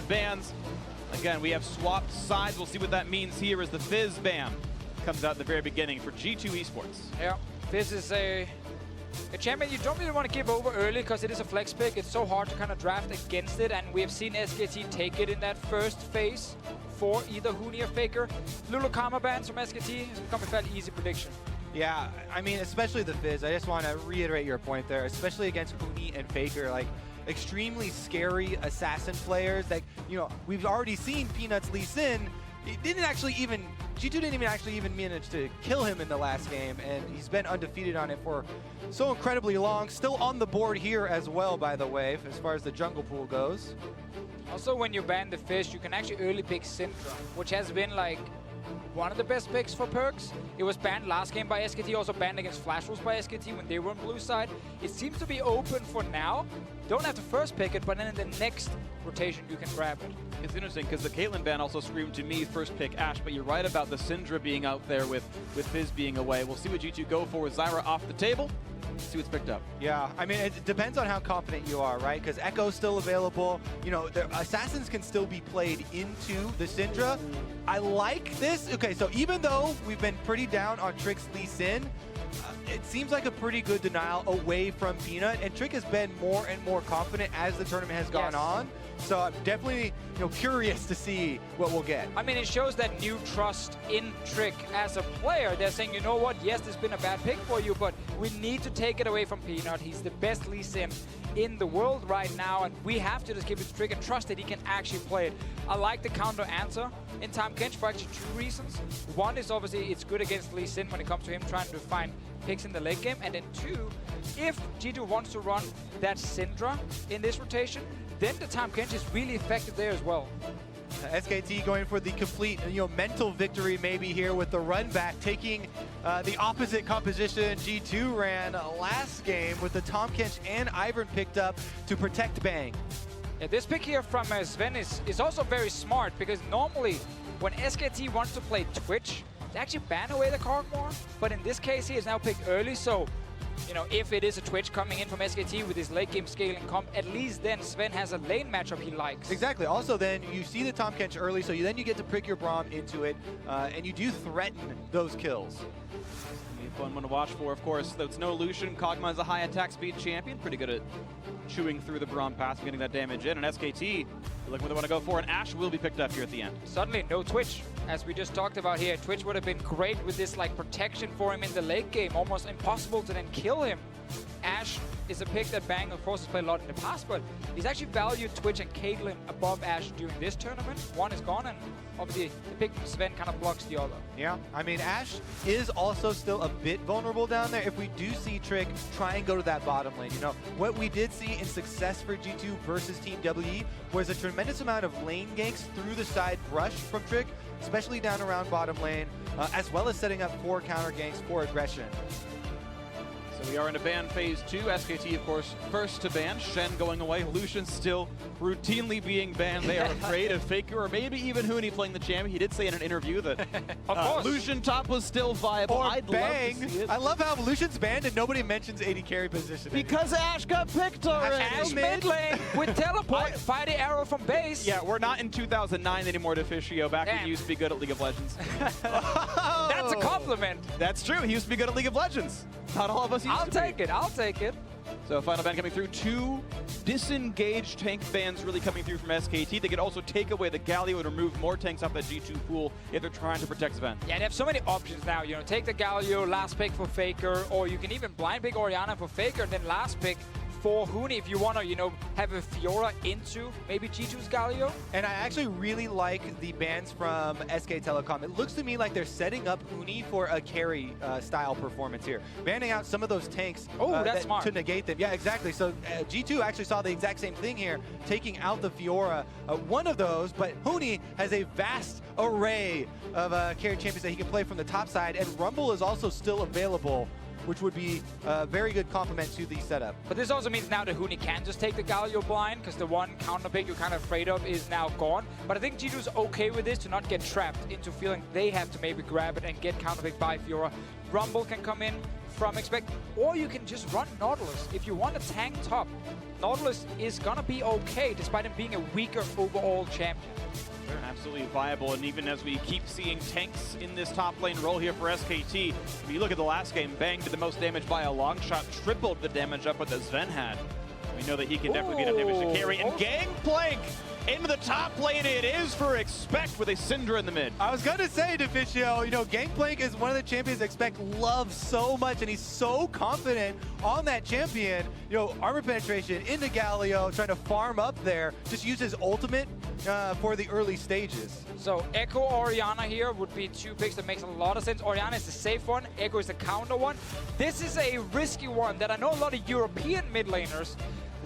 bans. Again, we have swapped sides. We'll see what that means here as the Fizz ban comes out at the very beginning for G2 Esports. Yeah, Fizz is a champion you don't really want to give over early because it is a flex pick. It's so hard to kind of draft against it, and we have seen SKT take it in that first phase for either Huni or Faker. Little karma bans from SKT has become a fairly easy prediction. Yeah, I mean, especially the Fizz. I just want to reiterate your point there, especially against Huni and Faker. Like, extremely scary assassin players that, you know, we've already seen Peanuts Lee Sin. G2 didn't even manage to kill him in the last game, and he's been undefeated on it for so incredibly long. Still on the board here as well, by the way, as far as the jungle pool goes. Also, when you ban the Fizz, you can actually early pick Syndra, which has been like one of the best picks for perks. It was banned last game by SKT, also banned against Flash Rules by SKT when they were on blue side. It seems to be open for now. Don't have to first pick it, but then in the next rotation you can grab it. It's interesting because the Caitlyn ban also screamed to me first pick Ashe, but you're right about the Syndra being out there with Fizz being away. We'll see what G2 go for with Zyra off the table. See what's picked up. Yeah, I mean, it depends on how confident you are, right? Because Echo's still available. You know, the Assassins can still be played into the Syndra. I like this. Okay, so even though we've been pretty down on Trick's Lee Sin, it seems like a pretty good denial away from Peanut, and Trick has been more and more confident as the tournament has gone on. So I'm definitely, you know, curious to see what we'll get. I mean, it shows that new trust in Trick as a player. They're saying, you know what, yes, there's been a bad pick for you, but we need to take it away from Peanut. He's the best Lee Sin in the world right now, and we have to just give it to Trick and trust that he can actually play it. I like the counter answer in Tahm Kench for actually two reasons. One is obviously it's good against Lee Sin when it comes to him trying to find picks in the late game, and then two, if G2 wants to run that Syndra in this rotation, then the Tahm Kench is really effective there as well. SKT going for the complete, you know, mental victory maybe here with the run back, taking the opposite composition G2 ran last game with the Tahm Kench and Ivern picked up to protect Bang. Yeah, this pick here from Sven is also very smart, because normally when SKT wants to play Twitch, they actually ban away the Kog'Maw, but in this case he is now picked early, so you know, if it is a Twitch coming in from SKT with his late game scaling comp, at least then Sven has a lane matchup he likes. Exactly. Also, then you see the Tahm Kench early, so then you get to prick your Braum into it, and you do threaten those kills. A fun one to watch for, of course. Though it's no Lucian, Kog'Maw is a high attack speed champion, pretty good at chewing through the Braum pass and getting that damage in. And SKT, look what they want to go for, and Ashe will be picked up here at the end. Suddenly, no Twitch, as we just talked about here. Twitch would have been great with this like protection for him in the late game, almost impossible to then kill him. Ashe is a pick that Bang, of course, has played a lot in the past, but he's actually valued Twitch and Caitlyn above Ashe during this tournament. One is gone, and obviously the pick from Sven kind of blocks the other. Yeah, I mean, Ashe is also still a bit vulnerable down there if we do see Trick try and go to that bottom lane. You know, what we did see in success for G2 versus Team WE was a tremendous amount of lane ganks through the side brush from Trick, especially down around bottom lane, as well as setting up 4 counter ganks for aggression. So we are in a ban phase 2. SKT, of course, first to ban. Shen going away. Lucian still routinely being banned. They are afraid of Faker or maybe even Huni playing the champion. He did say in an interview that Lucian top was still viable. Or I'd Bang. love to see it. I love how Lucian's banned and nobody mentions AD carry position. Because Ashe got picked already. Ashe mid lane with teleport, fire the arrow from base. Yeah, we're not in 2009 anymore to Fischio. Back when he used to be good at League of Legends. That's a compliment. That's true. He used to be good at League of Legends. Not all of us used to be. I'll take it. So final ban coming through. 2 disengaged tank bans really coming through from SKT. They could also take away the Galio and remove more tanks off that G2 pool if they're trying to protect Sven. Yeah, they have so many options now. You know, take the Galio, last pick for Faker, or you can even blind pick Orianna for Faker, and then last pick for Huni if you want to, you know, have a Fiora into maybe G2's Galio. And I actually really like the bans from SK Telecom. It looks to me like they're setting up Huni for a carry style performance here. Banning out some of those tanks that's smart. to negate them. Yeah, exactly. So G2 actually saw the exact same thing here, taking out the Fiora. One of those, but Huni has a vast array of carry champions that he can play from the top side, and Rumble is also still available, which would be a very good complement to the setup. But this also means now that Huni can just take the Galio blind, because the one counter pick you're kind of afraid of is now gone. But I think G2's okay with this to not get trapped into feeling they have to maybe grab it and get counter picked by Fiora. Rumble can come in, from Expect, or you can just run Nautilus. If you want to tank top, Nautilus is gonna be okay, despite him being a weaker overall champion. They're absolutely viable, and even as we keep seeing tanks in this top lane role here for SKT, if you look at the last game, Bang did the most damage by a long shot, tripled the damage up what the Sven had. We know that he can definitely be enough damage to carry, and Gangplank into the top lane it is for Expect with a Syndra in the mid. I was going to say, Deficio, you know, Gangplank is one of the champions Expect loves so much, and he's so confident on that champion. You know, armor penetration into Galio, trying to farm up there, just use his ultimate for the early stages. So Echo Orianna here would be two picks that makes a lot of sense. Orianna is the safe one, Echo is the counter one. This is a risky one that I know a lot of European mid laners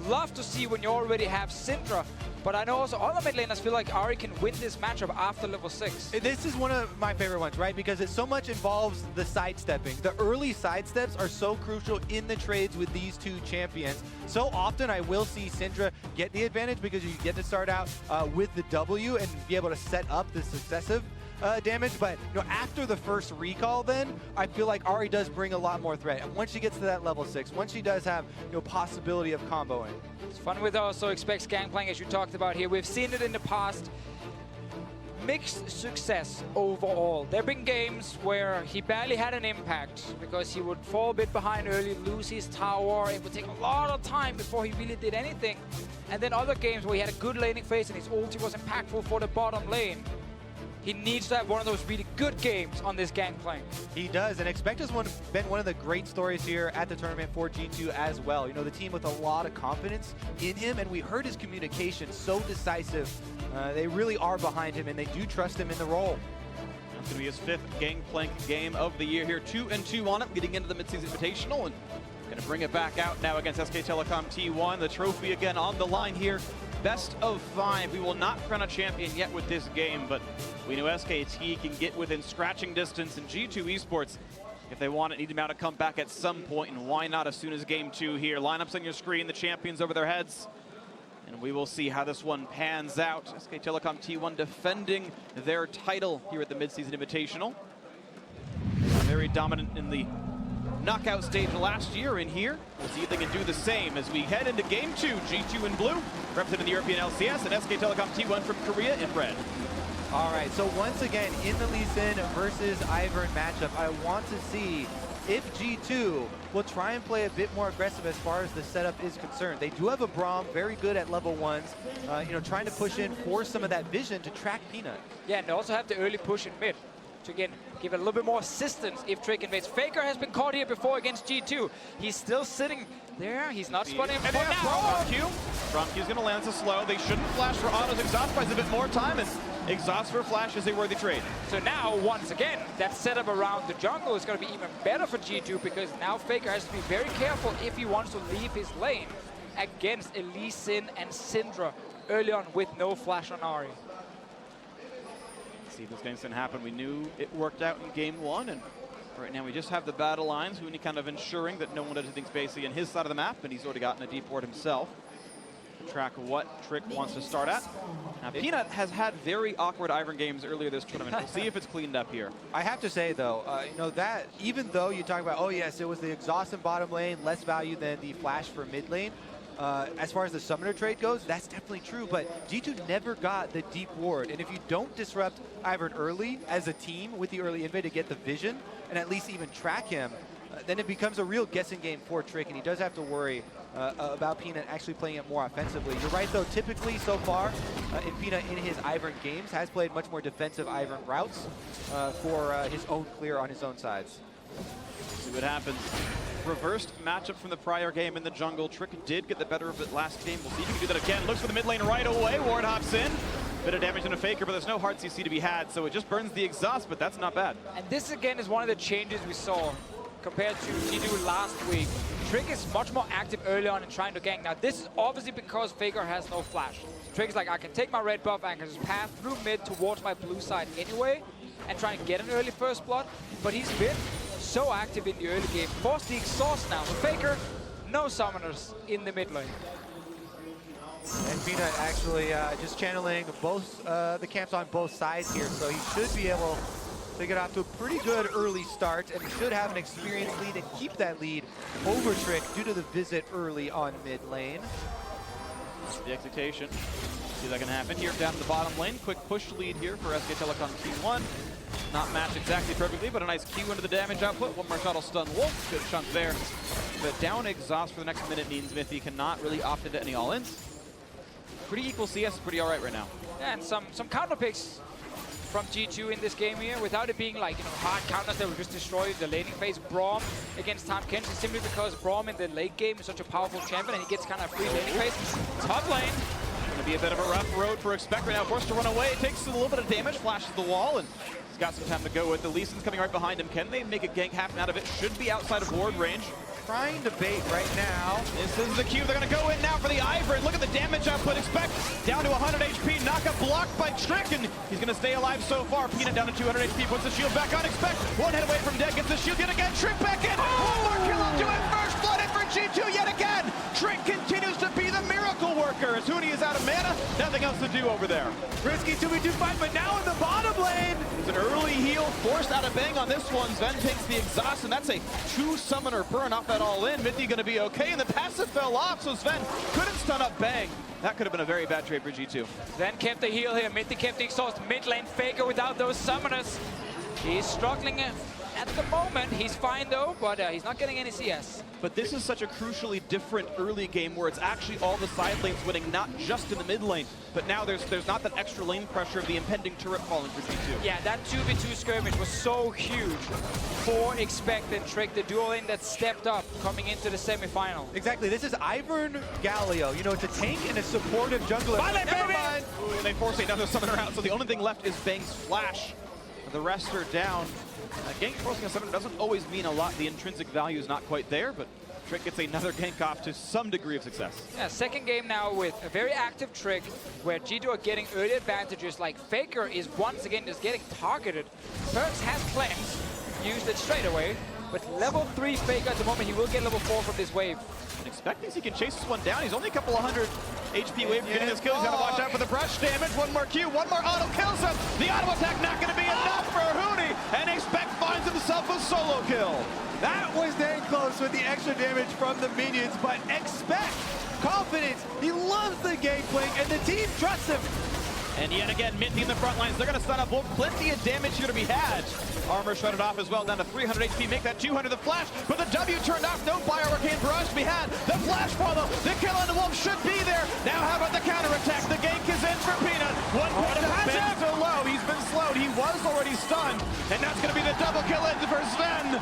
love to see when you already have Syndra. But I know also other mid laners feel like Ahri can win this matchup after level 6. This is one of my favorite ones, right? Because it so much involves the sidestepping. The early sidesteps are so crucial in the trades with these two champions. So often I will see Syndra get the advantage because you get to start out with the W and be able to set up the successive damage, but you know, after the first recall, then I feel like Ahri does bring a lot more threat. And once she gets to that level 6, once she does have possibility of comboing. It's fun with also Expect Gangplank, as you talked about here. We've seen it in the past. Mixed success overall. There have been games where he barely had an impact because he would fall a bit behind early, lose his tower. It would take a lot of time before he really did anything. And then other games where he had a good laning phase and his ulti was impactful for the bottom lane. He needs to have one of those really good games on this Gangplank. He does, and Expect has been one of the great stories here at the tournament for G2 as well. You know, the team with a lot of confidence in him, and we heard his communication so decisive. They really are behind him, and they do trust him in the role. That's going to be his 5th Gangplank game of the year here. 2-2 on it, getting into the Mid-Season Invitational, and going to bring it back out now against SK Telecom T1. The trophy again on the line here. Best of 5. We will not crown a champion yet with this game, but we know SKT can get within scratching distance, and G2 Esports, if they want it, need to come back at some point, and why not as soon as game 2 here. Lineups on your screen, the champions over their heads, and we will see how this one pans out. SK Telecom T1 defending their title here at the Mid-Season Invitational. Very dominant in the knockout stage last year in here. We'll see if they can do the same as we head into game 2. G2 in blue, representing the European LCS, and SK Telecom T1 from Korea in red. All right, so once again, in the Lee Sin versus Ivern matchup, I want to see if G2 will try and play a bit more aggressive as far as the setup is concerned. They do have a Braum, very good at level 1s, you know, trying to push in for some of that vision to track Peanut. Yeah, and they also have the early push in mid to, again, give it a little bit more assistance if Trick invades. Faker has been caught here before against G2. He's still sitting there. He's not spawning him. And now. Braum Q. Braum Q's going to land this slow. They shouldn't flash for autos. Exhaust buys a bit more time, and Exhaust for flash is a worthy trade. So now, once again, that setup around the jungle is going to be even better for G2, because now Faker has to be very careful if he wants to leave his lane against Lee Sin and Syndra early on with no flash on Ahri. See if this game's gonna happen. We knew it worked out in game 1, and right now we just have the battle lines. Huni kind of ensuring that no one does anything basically on his side of the map, and he's already gotten a deep ward himself to track what Trick wants to start at. Now, Peanut has had very awkward Ivern games earlier this tournament. We'll see if it's cleaned up here. I have to say, though, you know, that even though you talk about, oh yes, it was the exhaust in bottom lane, less value than the flash for mid lane, as far as the summoner trade goes, that's definitely true, but G2 never got the deep ward, and if you don't disrupt Ivern early as a team with the early invade to get the vision, and at least even track him, then it becomes a real guessing game for Trick, and he does have to worry about Peanut actually playing it more offensively. You're right, though, typically so far, in Peanut in his Ivern games has played much more defensive Ivern routes for his own clear on his own sides. See what happens. Reversed matchup from the prior game in the jungle. Trick did get the better of it last game. We'll see if he can do that again. Looks for the mid lane right away. Ward hops in. Bit of damage on a Faker, but there's no hard CC to be had, so it just burns the exhaust, but that's not bad. And this, again, is one of the changes we saw compared to G2 last week. Trick is much more active early on in trying to gank. Now, this is obviously because Faker has no flash. Trick is like, I can take my red buff and I can just path through mid towards my blue side anyway and try and get an early first blood, but he's been so active in the early game. Force the exhaust now. So Faker, no summoners in the mid lane. And Peanut actually just channeling both the camps on both sides here, so he should be able They get off to a pretty good early start and should have an experienced lead and keep that lead over Trick due to the visit early on mid lane. The execution. See if that can happen here down the bottom lane. Quick push lead here for SK Telecom Q1. Not matched exactly perfectly, but a nice Q into the damage output. One more shot will stun Wolf. Good chunk there. But down exhaust for the next minute means Mithy cannot really opt into any all-ins. Pretty equal CS, pretty all right right now. Yeah, and some counter picks from G2 in this game here, without it being like, hard counters that will just destroy the laning phase. Braum against Tom Kench is simply because Braum in the late game is such a powerful champion and he gets kind of free laning phase. Top lane. Gonna be a bit of a rough road for Expect right now. Forced to run away. It takes a little bit of damage, flashes the wall, and he's got some time to go with it. Lee Sin's coming right behind him. Can they make a gank happen out of it? Should be outside of ward range. Trying to bait right now. This is the Q. They're going to go in now for the Ivern. Look at the damage output. Expect down to 100 HP. Knock-up blocked by Trick, and he's going to stay alive so far. Peanut down to 200 HP. Puts the shield back on. Expect one hit away from dead. Gets the shield yet again. Trick back in. One more kill. I'll do it. First blood in for G2 yet again. Trick continues to be the miracle worker. As Huni is out of mana, nothing else to do over there. Risky 2v2 fight, but now in the bottom lane. It's an early heal forced out of Bang on this one. Sven takes the exhaust, and that's a 2-summoner burn off that all-in. Mithy going to be okay, and the passive fell off, so Sven couldn't stun up Bang. That could have been a very bad trade for G2. Sven kept the heal here. Mithy kept the exhaust. Mid lane Faker without those summoners. He's struggling at the moment. He's fine though, but he's not getting any CS. But this is such a crucially different early game where it's actually all the side lanes winning, not just in the mid lane. But now there's not that extra lane pressure of the impending turret falling for G2. Yeah, that 2v2 skirmish was so huge for Expect and Trick, the duo lane that stepped up coming into the semifinal. Exactly, this is Ivern Galio. You know, it's a tank and a supportive jungler. Never mind. Ooh, and they force another summoner out, so the only thing left is Bang's flash. The rest are down. Gank forcing a summoner doesn't always mean a lot. The intrinsic value is not quite there, but Trick gets another gank off to some degree of success. Yeah, second game now with a very active Trick where G2 are getting early advantages. Like Faker is once again just getting targeted. Perks has cleanse, used it straight away, but level 3 Faker at the moment, he will get level 4 from this wave. And Expect thinks he can chase this one down. He's only a couple of hundred HP away from getting his kill. He's got to watch out for the brush damage. One more Q, one more auto kills him. The auto attack not going to be enough for Huni, and Expect finds himself a solo kill. That was dang close with the extra damage from the minions, but Expect confidence. He loves the game plan, and the team trusts him. And yet again, Mithy in the front lines. They're going to stun up Wolf. Plenty of damage here to be had. Armor shredded off as well, down to 300 HP. Make that 200. The flash, but the W turned off. No Bio Arcane barrage to be had. The flash follow. The kill on the Wolf should be there. Now how about the counterattack? The gank is in for Peanut. 1 point to Bang so low. He's been slowed. He was already stunned. And that's going to be the double kill in for Sven.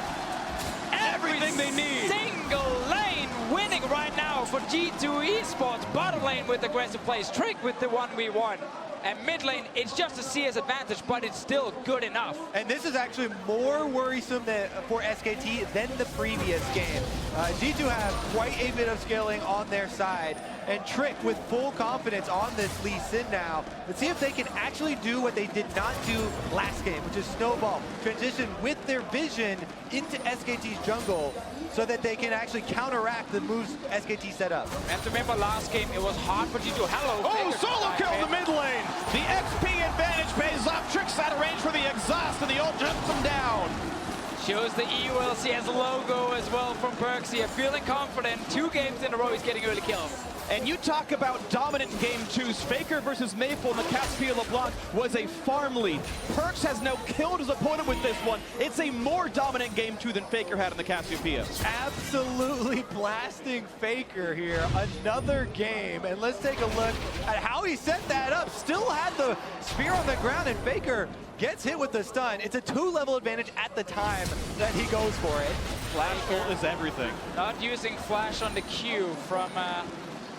Everything they need. Single lane winning right now for G2 Esports. Bottom lane with aggressive plays. Trick with the 1v1. And mid lane, it's just a CS advantage, but it's still good enough. And this is actually more worrisome for SKT than the previous game. G2 have quite a bit of scaling on their side, and Trick with full confidence on this Lee Sin now. Let's see if they can actually do what they did not do last game, which is snowball, transition with their vision into SKT's jungle, so that they can actually counteract the moves SKT set up. And remember last game, it was hard for G2. Oh, solo kill in the mid lane. The XP advantage pays off. Trick's out of range for the exhaust, and the ult jumps him down. Shows the EULCS logo as well from Perks here. Feeling confident. 2 games in a row, he's getting early kills. And you talk about dominant game 2s. Faker versus Maple in the Caspia LeBlanc was a farm lead. Perks has now killed his opponent with this one. It's a more dominant game 2 than Faker had in the Cassiopeia. Absolutely blasting Faker here. Another game. And let's take a look at how he set that up. Still had the spear on the ground, and Faker gets hit with the stun. It's a 2-level advantage at the time that he goes for it. Flash ult is everything. Not using flash on the Q from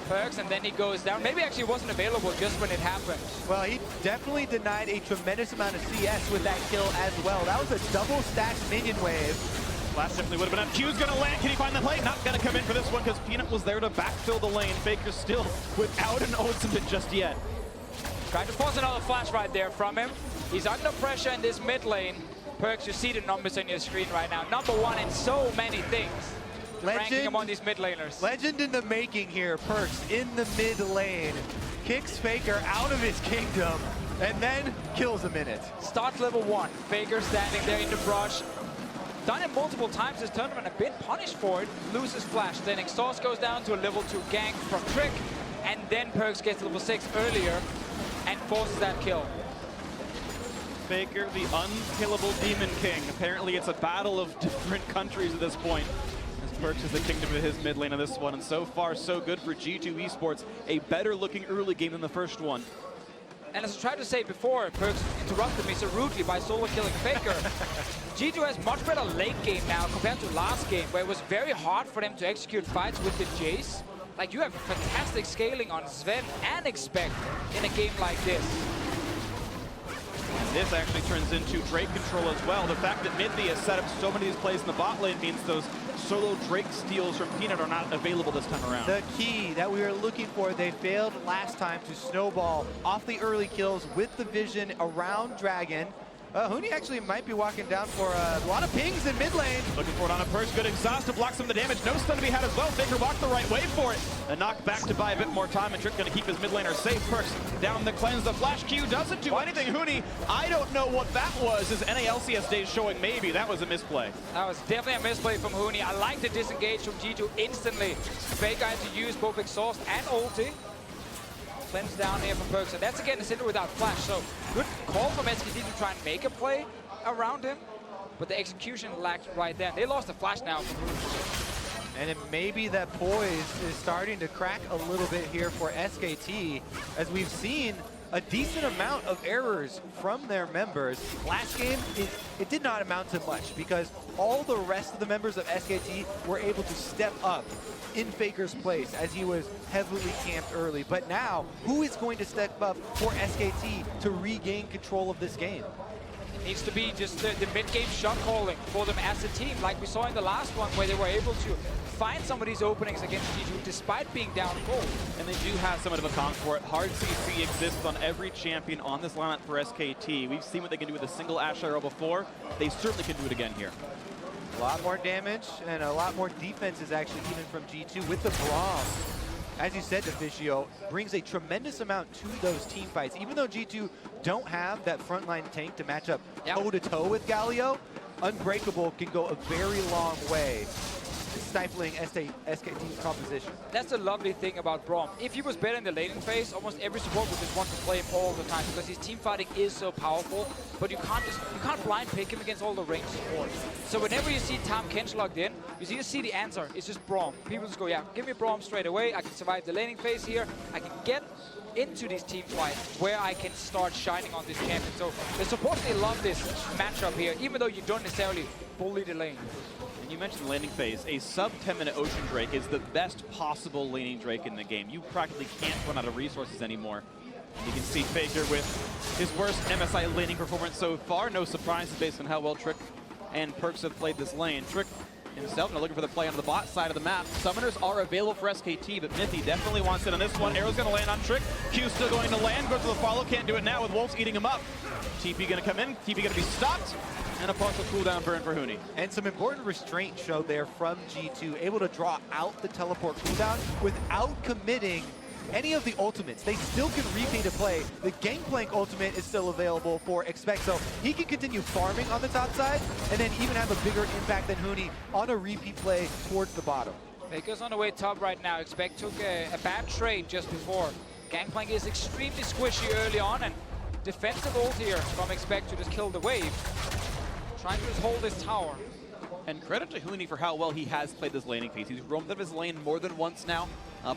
Perks, and then he goes down. Maybe actually wasn't available just when it happened. Well, he definitely denied a tremendous amount of CS with that kill as well. That was a double-stacked minion wave. Flash definitely would have been up. Q's going to land. Can he find the play? Not going to come in for this one because Peanut was there to backfill the lane. Faker still without an ultimate just yet. Trying to force another flash right there from him. He's under pressure in this mid lane. Perks, you see the numbers on your screen right now. #1 in so many things. Ranking among these mid laners. Legend in the making here. Perks in the mid lane. Kicks Faker out of his kingdom. and then kills a minute. Starts level 1. Faker standing there in the brush. Done it multiple times this tournament and been punished for it. Loses flash. Then Exhaust goes down to a level 2 gank from Trick. And then Perks gets to level 6 earlier and forces that kill. Faker, the unkillable Demon King. Apparently it's a battle of different countries at this point. As Perks is the kingdom of his mid lane on this one. And so far, so good for G2 Esports. A better looking early game than the first one. And as I tried to say before, Perks interrupted me so rudely by solo killing Faker. G2 has much better late game now compared to last game, where it was very hard for them to execute fights with the Jace. Like, you have fantastic scaling on Sven and Expect in a game like this. And this actually turns into Drake control as well. The fact that Mithy has set up so many of these plays in the bot lane means those solo Drake steals from Peanut are not available this time around. The key that we were looking for, they failed last time to snowball off the early kills with the vision around Dragon. Huni actually might be walking down for a lot of pings in mid lane. Looking for it on a Perks. Good exhaust to block some of the damage. No stun to be had as well. Faker walked the right way for it. A knock back to buy a bit more time, and Trick going to keep his mid laner safe. Perks down the cleanse. The flash Q doesn't do anything. Huni, I don't know what that was. His NALCS days showing maybe. That was a misplay. That was definitely a misplay from Huni. I like the disengage from G2 instantly. Faker had to use both exhaust and ulti. Cleanse down here from Perks, and that's again a Cinder without flash, so good call from SKT to try and make a play around him, but the execution lacked right there. They lost the flash now. And it may be that poise is starting to crack a little bit here for SKT, as we've seen a decent amount of errors from their members. Last game, it did not amount to much because all the rest of the members of SKT were able to step up in Faker's place as he was heavily camped early. But now, who is going to step up for SKT to regain control of this game? It needs to be just the mid-game shot calling for them as a team, like we saw in the last one where they were able to find some of these openings against G2 despite being down gold. And they do have somewhat of a con for it. Hard CC exists on every champion on this lineup for SKT. We've seen what they can do with a single Ashe arrow before. They certainly can do it again here. A lot more damage and a lot more defenses actually even from G2 with the Braum. As you said, Deficio brings a tremendous amount to those team fights. Even though G2 don't have that frontline tank to match up toe-to-toe with Galio, Unbreakable can go a very long way, stifling SKT's composition. That's the lovely thing about Braum. If he was better in the laning phase, almost every support would just want to play him all the time because his team fighting is so powerful, but you can't blind pick him against all the ranged support. So whenever you see Tahm Kench logged in, you just see the answer. It's just Braum. People just go, yeah, give me Braum straight away. I can survive the laning phase here. I can get into these team fights where I can start shining on this champion. So the support, they love this matchup here, even though you don't necessarily bully the lane. You mentioned the laning phase. A sub 10-minute Ocean Drake is the best possible laning Drake in the game. You practically can't run out of resources anymore. And you can see Faker with his worst MSI laning performance so far. No surprises based on how well Trick and Perks have played this lane. Trick himself now looking for the play on the bot side of the map. Summoners are available for SKT, but Mithy definitely wants it on this one. Arrow's going to land on Trick. Q still going to land. Goes to the follow. Can't do it now with Wolves eating him up. TP going to come in. TP going to be stopped. And a partial cooldown burn for Huni. And some important restraint showed there from G2, able to draw out the teleport cooldown without committing any of the ultimates. They still can repeat a play. The Gangplank ultimate is still available for Expect, so he can continue farming on the top side and then even have a bigger impact than Huni on a repeat play towards the bottom. Faker's on the way top right now. Expect took a bad trade just before. Gangplank is extremely squishy early on, and defensive ult here from Expect to just kill the wave. Trying to just hold this tower. And credit to Huni for how well he has played this laning phase. He's roamed out of his lane more than once now.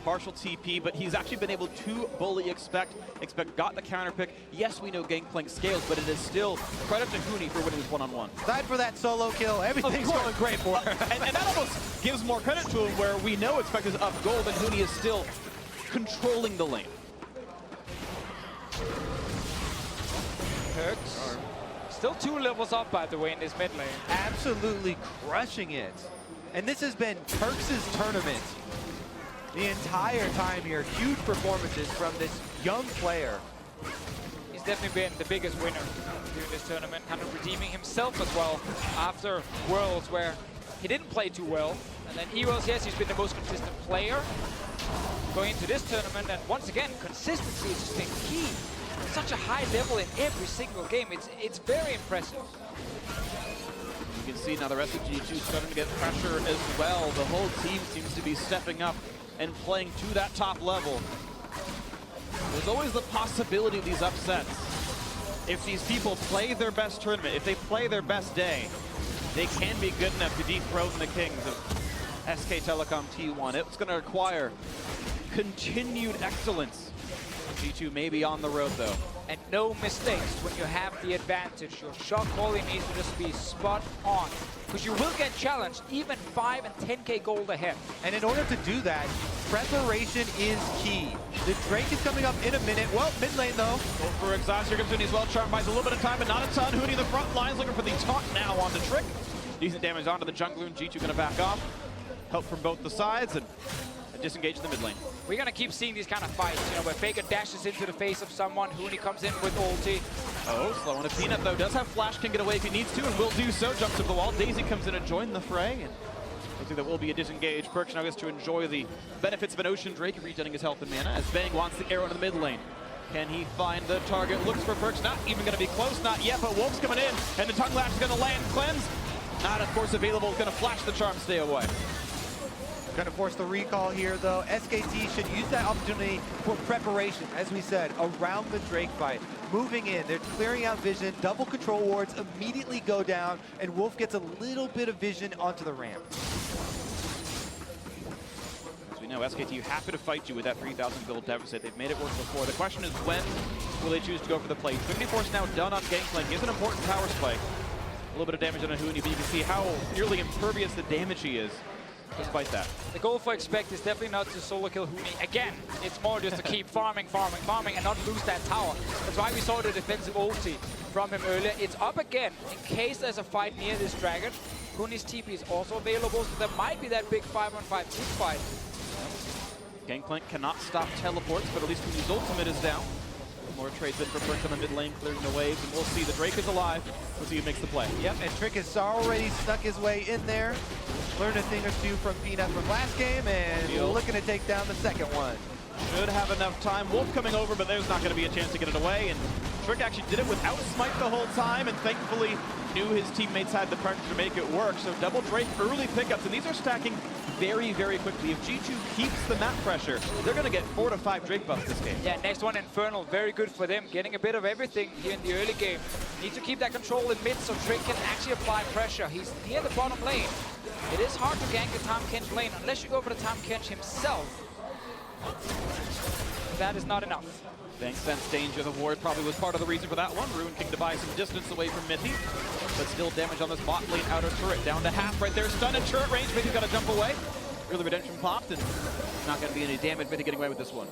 Partial TP, but he's actually been able to bully Expect. Expect got the counter pick. Yes, we know Gangplank scales, but it is still credit to Huni for winning this one-on-one. Aside for that solo kill, everything's going great for him. and that almost gives more credit to him where we know Expect is up gold and Huni is still controlling the lane. Perks. Still 2 levels up, by the way, in this mid lane. Absolutely crushing it. And this has been Perks' tournament the entire time here. Huge performances from this young player. He's definitely been the biggest winner during this tournament, kind of redeeming himself as well after Worlds where he didn't play too well. And then Eworlds, yes, he's been the most consistent player going into this tournament. And once again, consistency has just been key such a high level in every single game. It's very impressive. You can see now the rest of G2 starting to get pressure as well. The whole team seems to be stepping up and playing to that top level. There's always the possibility of these upsets. If these people play their best tournament, if they play their best day, they can be good enough to dethrone the kings of SK Telecom T1. It's going to require continued excellence. G2 may be on the road, though. And no mistakes when you have the advantage. Your shot quality needs to just be spot on. Because you will get challenged, even 5 and 10k gold ahead. And in order to do that, preparation is key. The Drake is coming up in a minute. Well, mid lane though. For Exhaust, here comes Huni as well. Charm buys a little bit of time, but not a ton. Huni in the front lines looking for the taunt now on the Trick. Decent damage onto the jungler, and G2 going to back off. Help from both the sides and disengage the mid lane. We're going to keep seeing these kind of fights, you know, where Faker dashes into the face of someone, Huni comes in with ulti. Oh, slow on a Peanut, though. Does have Flash, can get away if he needs to, and will do so. Jumps to the wall. Daisy comes in to join the fray, and looks like there will be a disengage. Perks now gets to enjoy the benefits of an Ocean Drake, regenerating his health and mana, as Bang wants the arrow into the mid lane. Can he find the target? Looks for Perks, not even going to be close, not yet, but Wolf's coming in, and the Tongue Lash is going to land. Cleanse, not of course available, going to flash the charm, stay away. Going to force the recall here, though. SKT should use that opportunity for preparation, as we said, around the Drake fight. Moving in, they're clearing out vision, double control wards immediately go down, and Wolf gets a little bit of vision onto the ramp. As we know, SKT happy to fight you with that 3,000 gold deficit. They've made it work before. The question is, when will they choose to go for the play? Infinity Force now done on Gangplank is an important power spike. A little bit of damage on a Huni, but you can see how nearly impervious the damage he is. Despite that. The goal for Expect is definitely not to solo kill Huni. Again, it's more just to keep farming, and not lose that tower. That's why we saw the defensive ulti from him earlier. It's up again in case there's a fight near this dragon. Huni's TP is also available, so there might be that big 5-on-5 team fight. Gangplank cannot stop teleports, but at least Huni's ultimate is down. More trades in for Perks on the mid lane, clearing the waves, and we'll see the Drake is alive. We'll see who makes the play. Yep, and Trick has already snuck his way in there. Learned a thing or two from Peanut from last game, and looking to take down the second one. Should have enough time. Wolf coming over, but there's not going to be a chance to get it away. And Trick actually did it without Smite the whole time, and thankfully knew his teammates had the pressure to make it work. So double Drake early pickups, and these are stacking very, very quickly. If G2 keeps the map pressure, they're going to get 4 to 5 Drake buffs this game. Yeah, next one Infernal, very good for them. Getting a bit of everything here in the early game. Need to keep that control in mid so Drake can actually apply pressure. He's near the bottom lane. It is hard to gank the Tahm Kench lane unless you go for the Tahm Kench himself. That is not enough. Bang sensed danger. The ward probably was part of the reason for that one. Ruin King to buy some distance away from Mithy, but still damage on this bot lane outer turret. Down to half right there. Stun at turret range. Mithy's got to jump away. Early redemption popped, and not going to be any damage. Mithy getting away with this one.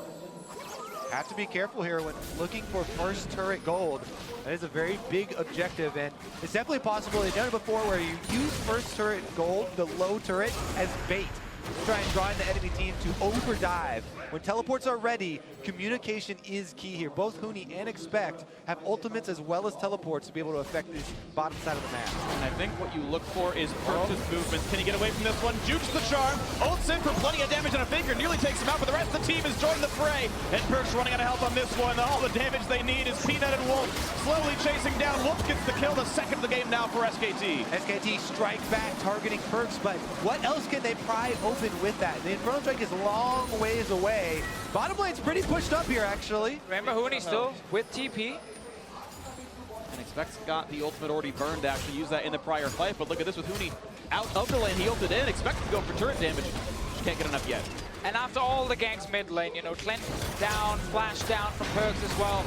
Have to be careful here when looking for first turret gold. That is a very big objective, and it's definitely possible. They've done it before where you use first turret gold, the low turret, as bait. Try and draw in the enemy team to overdive. When teleports are ready, communication is key here. Both Huni and Expect have ultimates as well as teleports to be able to affect this bottom side of the map. And I think what you look for is Perks' movements. Can he get away from this one? Jukes the charm, ults in for plenty of damage on a Faker, nearly takes him out, but the rest of the team has joined the fray. And Perks running out of help on this one. All the damage they need is Peanut and Wolf slowly chasing down. Wolf gets the kill, the second of the game now for SKT. SKT strike back, targeting Perks, but what else can they pry open with that? The Infernal Strike is a long ways away. Bottom lane's pretty pushed up here, actually. Remember Huni still with TP. And Expect's got the ultimate already burned to actually use that in the prior fight, but look at this with Huni out of the lane. He ulted in, Expect to go for turret damage. Just can't get enough yet. And after all the ganks mid lane, you know, Cleanse down, Flash down from Perks as well.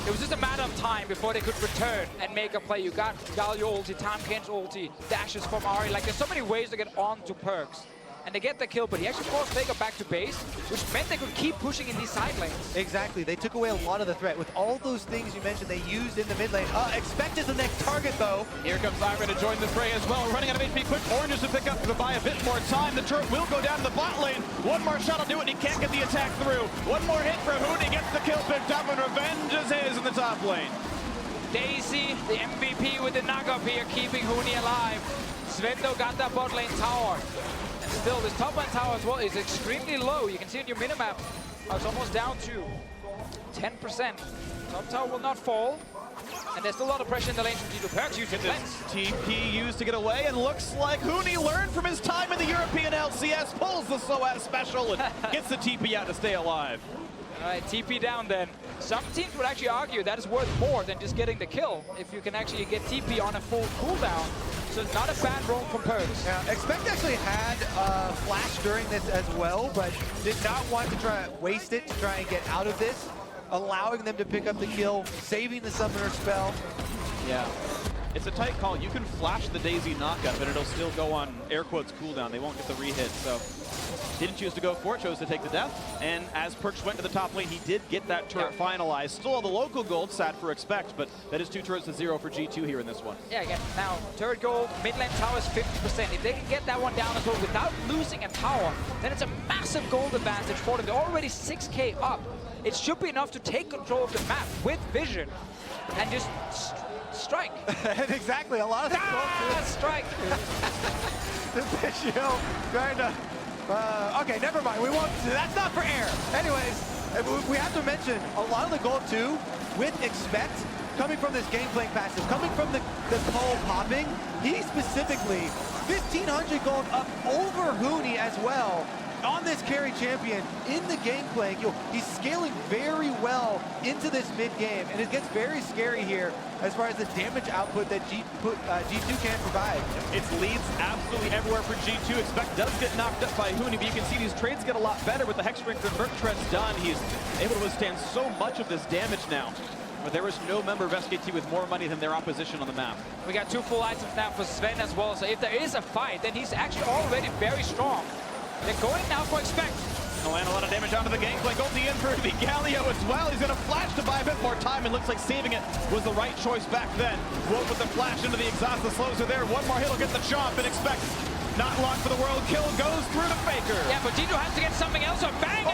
It was just a matter of time before they could return and make a play. You got Galio ulti, Tahm Kench ulti, dashes from Ahri. Like, there's so many ways to get on to Perks. And they get the kill, but he actually forced Faker back to base, which meant they could keep pushing in these side lanes. Exactly. They took away a lot of the threat. With all those things you mentioned they used in the mid lane. Expect is the next target, though. Here comes Ira to join the fray as well. Running out of HP quick. Oranges to pick up to buy a bit more time. The turret will go down to the bot lane. One more shot will do it, and he can't get the attack through. One more hit for Huni, gets the kill picked up, and revenge is his in the top lane. Daisy, the MVP with the knock-up here, keeping Huni alive. Svendo got that bot lane tower. And still, this top lane tower as well is extremely low. You can see on your minimap, it's almost down to 10%. Top tower will not fall. And there's still a lot of pressure in the lane from G2. Perks using flex. TP used to get away, and looks like Huni learned from his time in the European LCS, pulls the SOAS special, and gets the TP out to stay alive. All right, TP down then. Some teams would actually argue that is worth more than just getting the kill if you can actually get TP on a full cooldown. So it's not a bad roll from Perks. Yeah, Expect actually had flash during this as well, but did not want to try to waste it to try and get out of this, allowing them to pick up the kill, saving the summoner spell. Yeah. It's a tight call. You can flash the Daisy knockup, but it'll still go on air quotes cooldown. They won't get the re-hit, so didn't choose to go for it, chose to take the death. And as Perks went to the top lane, he did get that turret finalized. Still all the local gold, sad for Expect, but that is 2 turrets to 0 for G2 here in this one. Yeah, again, now turret gold, mid lane tower is 50%. If they can get that one down as well without losing a tower, then it's a massive gold advantage for them. They're already 6k up. It should be enough to take control of the map with vision and just strike. And exactly, a lot of strike. Vishio trying to... okay, never mind. We won't. That's not for air. Anyways, we have to mention a lot of the gold too with Expect coming from this game playing passive, coming from the pole popping. He specifically 1,500 gold up over Huni as well on this carry champion in the game playing. He's scaling very well into this mid game, and it gets very scary here as far as the damage output that G2 can provide. It's leads absolutely everywhere for G2. Expect does get knocked up by Huni, but you can see these trades get a lot better with the Hex Strength and Merc Trends done. He's able to withstand so much of this damage now. But there is no member of SKT with more money than their opposition on the map. We got 2 full items now for Sven as well, so if there is a fight, then he's actually already very strong. They're going now for Expect. Gonna land a lot of damage onto the gangplank. Ulti in for the Galio as well. He's gonna flash to buy a bit more time, and looks like saving it was the right choice back then. Wolf with the flash into the exhaust, the slows are there. One more hit will get the chomp, and Expect not long for the world kill, goes through the Faker. Yeah, but G2 has to get something else on. Bang!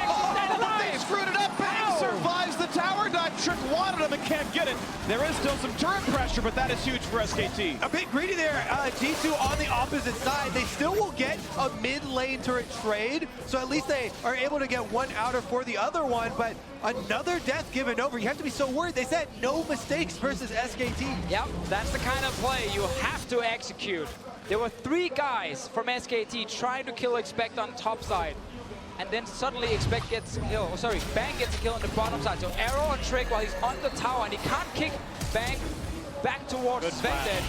They screwed it up. Bang survives the tower dive. Trick wanted him and can't get it. There is still some turret pressure, but that is huge for SKT. A bit greedy there. G2 on the opposite side. They still will get a mid lane turret trade, so at least they are able to get one outer for the other one, but another death given over. You have to be so worried. They said no mistakes versus SKT. Yep, that's the kind of play you have to execute. There were 3 guys from SKT trying to kill Expect on top side. And then suddenly Expect gets a kill. Oh, sorry, Bang gets a kill on the bottom side. So arrow on Trick while he's on the tower, and he can't kick Bang back towards Sven then.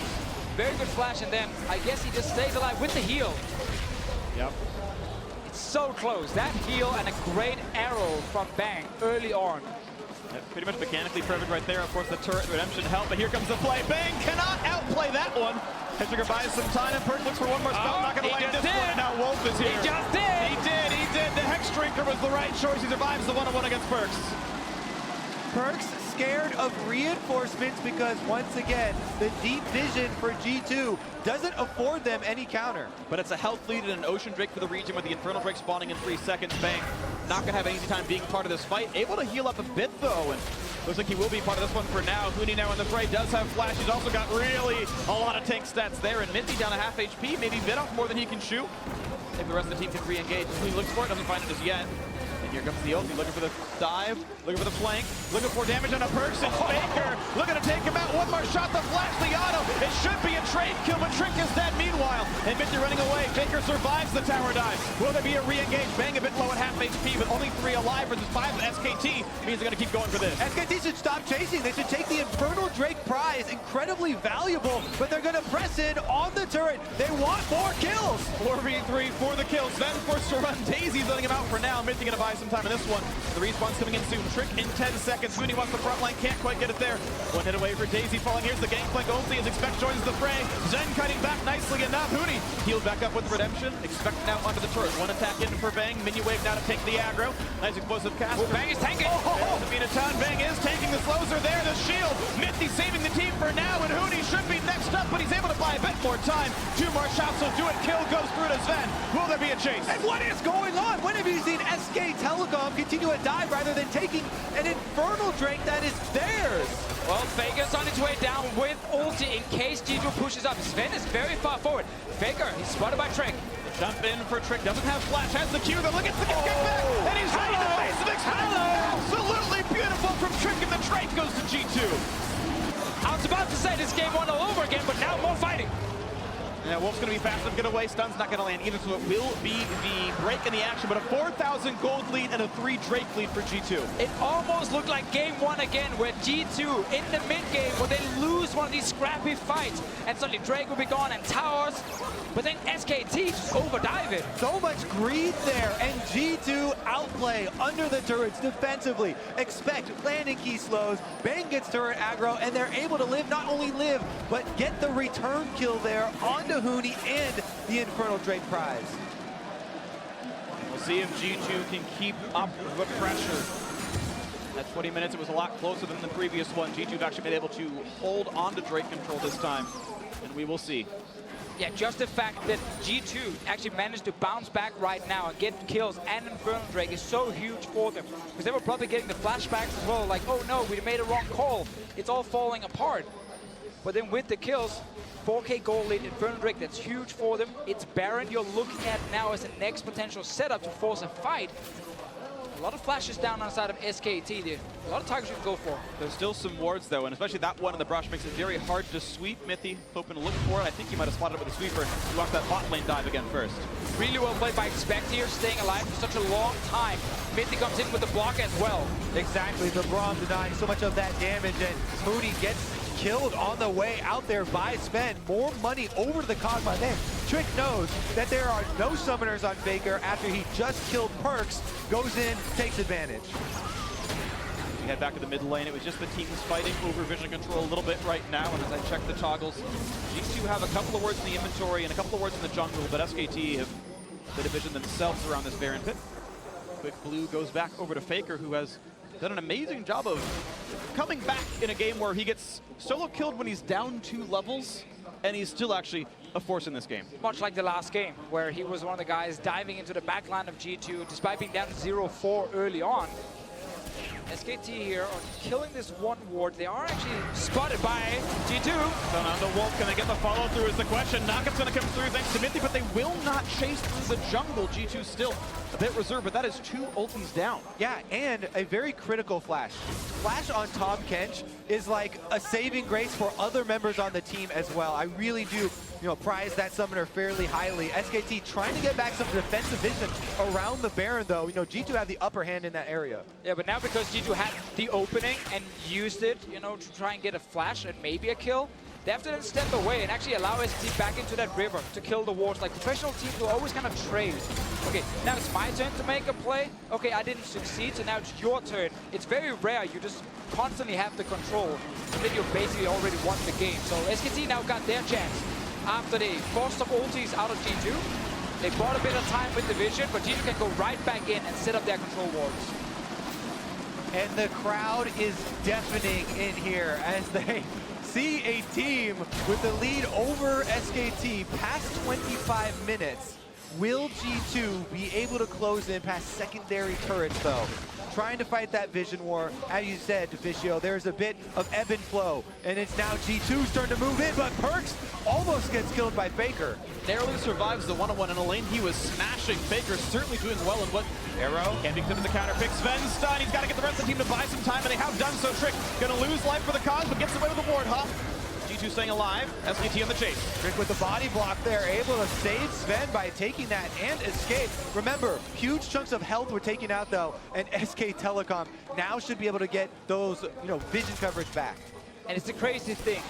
Very good flash, and then I guess he just stays alive with the heal. Yep. It's so close. That heal and a great arrow from Bang early on. Pretty much mechanically perfect right there. Of course, the turret redemption help, but here comes the play. Bang cannot outplay that one. Headtrigger buys some time, and Perk looks for one more spell. Not gonna land this one. Now Wolf is here. He just did! He did. The Hex Drinker was the right choice. He survives the 1-on-1 against Perks. Perks scared of reinforcements because, once again, the deep vision for G2 doesn't afford them any counter. But it's a health lead and an Ocean Drake for the region with the Infernal Drake spawning in 3 seconds. Bang, not gonna have an easy time being part of this fight. Able to heal up a bit though, and looks like he will be part of this one for now. Huni now in the fray, does have flash. He's also got really a lot of tank stats there, and Minty down a half HP, maybe bit off more than he can shoot. I think the rest of the team can re-engage. Huni looks for it, doesn't find it as yet. And here comes the ulti, looking for the dive, looking for the flank, looking for damage on a Perks, and Faker looking to take him out. One more shot, the flash, the auto. It should be a trade kill, but Trick is dead meanwhile. And Minty running away. Faker survives the tower dive. Will there be a re-engage? Bang a bit low at half HP, but only 3 alive versus 5 with SKT. Means they're gonna keep going for this. SKT should stop chasing. They should take the Infernal Drake prize. Incredibly valuable, but they're gonna press in on the turret. They want more kills. 4v3 for the kills. Then forced to run. Daisy's letting him out for now. Minty gonna buy some time in this one. The respawn's coming in soon. Trick in 10 seconds. Huni wants the front line, can't quite get it there. One hit away for Daisy falling. Here's the gangplank ulti as Expect joins the fray. Zen cutting back nicely enough. Huni healed back up with the redemption. Expect now onto the turret. One attack in for Bang. Minion wave now to take the aggro. Nice explosive cast. Bang is tanking. Bang is taking the slows are there. The shield. Minty saving the team for now, and Huni should be next up, but he's able to buy a bit more time. 2 more shots will do it. Kill goes through to Sven. Will there be a chase? And what is going on? When have you seen SK Telecom continue a dive rather than taking an Infernal Drake that is theirs? Well, Faker's on his way down with ulti in case G2 pushes up. Sven is very far forward. Faker, he's spotted by Trick. Jump in for Trick, doesn't have flash, has the Q, though, look at the kick back, and he's ready to face the next. Absolutely beautiful from Trick, and the Drake goes to G2. I was about to say this game won all over again, but now more fighting. Yeah, Wolf's going to be fast enough to get away. Stun's not going to land either, so it will be the break in the action, but a 4,000 gold lead and a 3 Drake lead for G2. It almost looked like game 1 again, where G2 in the mid game, where they lose one of these scrappy fights, and suddenly Drake will be gone and towers, but then SKT just overdive it. So much greed there, and G2 outplay under the turrets defensively. Expect landing key slows, Bang gets turret aggro, and they're able to live, not only live, but get the return kill there onto Huni and the Infernal Drake prize. We'll see if G2 can keep up the pressure. At 20 minutes, it was a lot closer than the previous one. G2 have actually been able to hold on to Drake control this time, and we will see. Yeah, just the fact that G2 actually managed to bounce back right now and get kills and Infernal Drake is so huge for them. Because they were probably getting the flashbacks as well, like, oh no, we made a wrong call. It's all falling apart. But then with the kills, 4K gold lead, Infernal Drake, that's huge for them. It's Baron you're looking at now as the next potential setup to force a fight. A lot of flashes down on the side of SKT there. A lot of targets you can go for. There's still some wards though, and especially that one in the brush makes it very hard to sweep. Mithy hoping to look for it. I think he might have spotted it with a sweeper. He wants that bot lane dive again first. Really well played by Expect here, staying alive for such a long time. Mithy comes in with the block as well. Exactly, the Braum denying so much of that damage, and Huni gets killed on the way out there by Sven. More money over to the Kog'Maw then. Trick knows that there are no summoners on Faker after he just killed Perks, goes in, takes advantage. We head back to the mid lane. It was just the teams fighting over vision control a little bit right now, and as I check the toggles, G2 have a couple of wards in the inventory and a couple of wards in the jungle, but SKT have the division themselves around this Baron pit. Quick blue goes back over to Faker, who has done an amazing job of coming back in a game where he gets solo killed when he's down 2 levels, and he's still actually a force in this game. Much like the last game, where he was one of the guys diving into the backline of G2, despite being down 0-4 early on. SKT here are killing this one ward. They are actually spotted by G2. So now the Wolf, can they get the follow through is the question. Knockup's going to come through thanks to Mithy, but they will not chase through the jungle. G2 still a bit reserved, but that is 2 ultis down. Yeah, and a very critical flash. Flash on Tahm Kench is like a saving grace for other members on the team as well. I really do, prize that summoner fairly highly. SKT trying to get back some defensive vision around the Baron, though. G2 have the upper hand in that area. Yeah, but now because G2 had the opening and used it, to try and get a flash and maybe a kill, they have to then step away and actually allow SKT back into that river to kill the wards. Like professional teams will always kind of trade. Okay, now it's my turn to make a play. Okay, I didn't succeed, so now it's your turn. It's very rare you just constantly have the control, and then you're basically already won the game. So SKT now got their chance. After they forced some ultis out of G2, they bought a bit of time with the vision, but G2 can go right back in and set up their control wards. And the crowd is deafening in here as they see a team with the lead over SKT past 25 minutes. Will G2 be able to close in past secondary turrets, though? Trying to fight that vision war. As you said, Deficio, there's a bit of ebb and flow, and it's now G2's turn to move in, but Perks almost gets killed by Faker. Narrowly survives the 1-on-1 in a lane. He was smashing. Faker certainly doing well in what Arrow. Candy to the counter pick. Sven stun. He's got to get the rest of the team to buy some time, and they have done so. Trick gonna lose life for the cause, but gets away with the ward hop. G2 staying alive. SKT on the chase. Trick with the body block there, able to save Sven by taking that and escape. Remember, huge chunks of health were taken out though, and SK Telecom now should be able to get those, vision coverage back. And it's the crazy thing.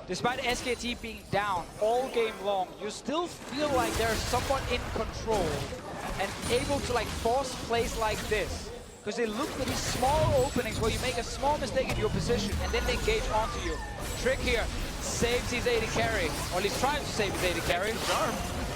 Despite SKT being down all game long, you still feel like they're somewhat in control and able to force plays like this. Because they look for these small openings where you make a small mistake in your position and then they engage onto you. Trick here saves his AD carry, or at least tries to save his AD carry. Charm.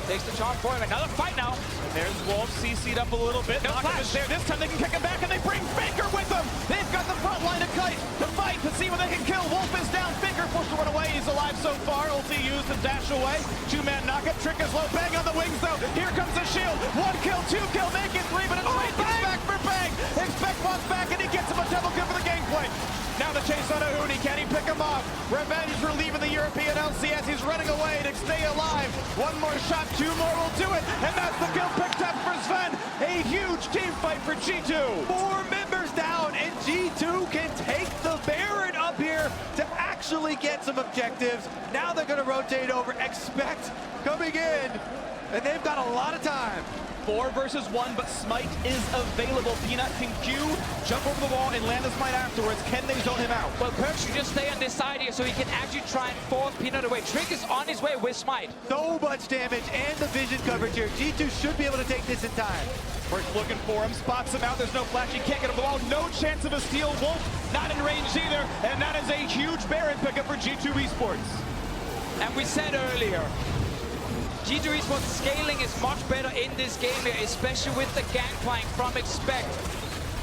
Takes the charm for him. Another fight now. There's Wolf CC'd up a little bit. No Knockup is there. This time they can kick him back, and they bring Faker with them. They've got the front line of Kite to fight to see what they can kill. Wolf is down. Faker forced to run away. He's alive so far. Ulti used to dash away. 2-man knockup. Trick is low. Bang on the wings, though. Here comes the shield. 1 kill, 2 kill, make it 3, but it's back for Bang. Expect wants back, and he gets him a double kill for the gameplay. Now the chase on Ahuni. Can he pick him off? Revenge for leaving the European LCS. He's running away to stay alive. 1 more shot, 2 more will do it. And that's the kill picked up for Sven. A huge team fight for G2. 4 members down, and G2 can take the Baron up here to actually get some objectives. Now they're going to rotate over. Expect coming in, and they've got a lot of time. 4 versus 1, but Smite is available. Peanut can Q, jump over the wall, and land the Smite afterwards. Can they zone him out? Well, Perk should just stay on this side here so he can actually try and force Peanut away. Trick is on his way with Smite. So much damage and the vision coverage here. G2 should be able to take this in time. Perk's looking for him, spots him out. There's no flash. He can't get him the wall. No chance of a steal. Wolf not in range either, and that is a huge Baron pickup for G2 Esports. And we said earlier, G2 Esports scaling is much better in this game here, especially with the gangplank from Expect.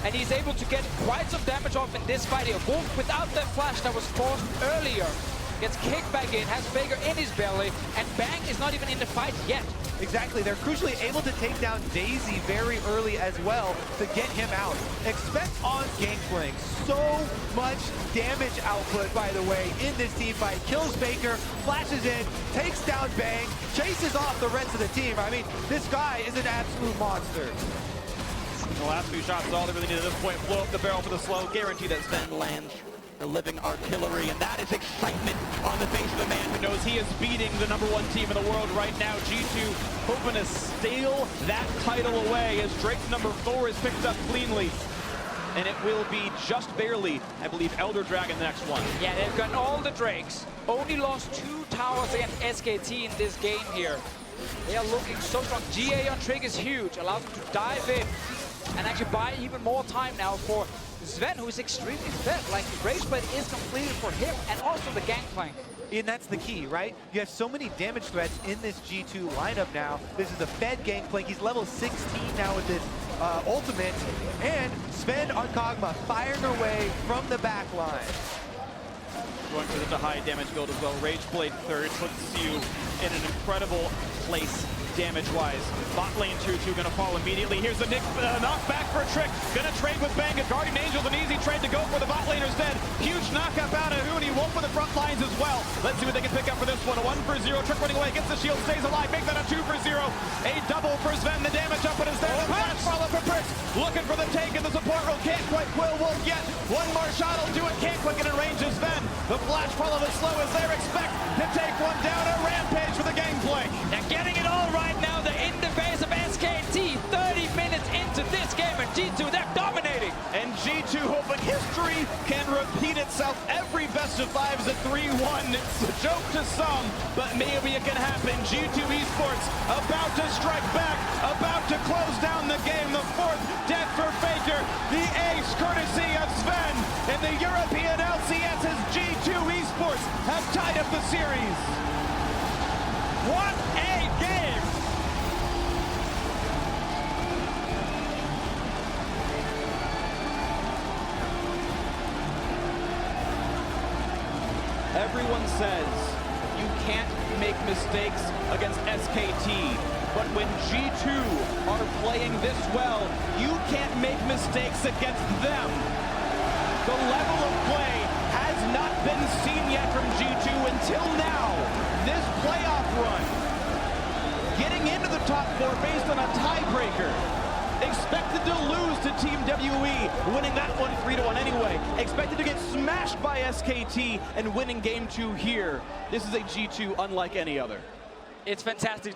And he's able to get quite some damage off in this fight here. Wolf, without that flash that was forced earlier, gets kicked back in, has Faker in his belly, and Bang is not even in the fight yet. Exactly, they're crucially able to take down Daisy very early as well to get him out. Expect on Gangplank, so much damage output, by the way, in this team fight. Kills Faker, flashes in, takes down Bang, chases off the rest of the team. I mean, this guy is an absolute monster. The last few shots is all they really need at this point. Blow up the barrel for the slow, guarantee that Sven lands the living artillery, and that is excitement on the face of the man who knows he is beating the #1 team in the world right now. G2 hoping to steal that title away as Drake's #4 is picked up cleanly. And it will be just barely, I believe, Elder Dragon the next one. Yeah, they've gotten all the Drakes. Only lost 2 towers against SKT in this game here. They are looking so strong. GA on Trick is huge, allows them to dive in and actually buy even more time now for Sven, who is extremely fed. Like, Rageblade is completed for him and also the Gangplank. And that's the key, right? You have so many damage threats in this G2 lineup now. This is a fed Gangplank. He's level 16 now with this ultimate. And Sven on Kog'Maw firing away from the back line. Going for the high damage build as well. Rageblade third puts you in an incredible place damage-wise. Bot lane 2-2 gonna fall immediately. Here's the knockback for Trick. Gonna trade with Bang. A Guardian Angel's an easy trade to go for the bot laner's dead. Huge knockup out of Huni. Wolf for the front lines as well. Let's see what they can pick up for this one. A 1-for-0. Trick running away. Gets the shield. Stays alive. Make that a 2-for-0. A double for Sven. The damage up is there. The flash follow for Perks. Looking for the take in the support row. Can't quite quill Wolf yet. One more shot will do it. Can't quite get in range of Sven. The flash follow the slow is there. Expect to take one down. A rampage for the Gangplank. They're getting it all right now. They're in the face of SKT. 30 minutes into this game, and G2, they're dominating. And G2 hoping history can repeat itself. Every best of 5 is a 3-1. It's a joke to some, but maybe it can happen. G2 Esports about to strike back, about to close down the game. The 4th death for Faker. The ace courtesy of Sven. And the European LCS's G2 Esports have tied up the series. What a game! Everyone says you can't make mistakes against SKT, but when G2 are playing this well, you can't make mistakes against them. The level of play has not been seen yet from G2 until now. This playoff run, getting into the top 4 based on a tiebreaker. Expected to lose to Team WE, winning that one 3-1 anyway. Expected to get smashed by SKT and winning game 2 here. This is a G2 unlike any other. It's fantastic to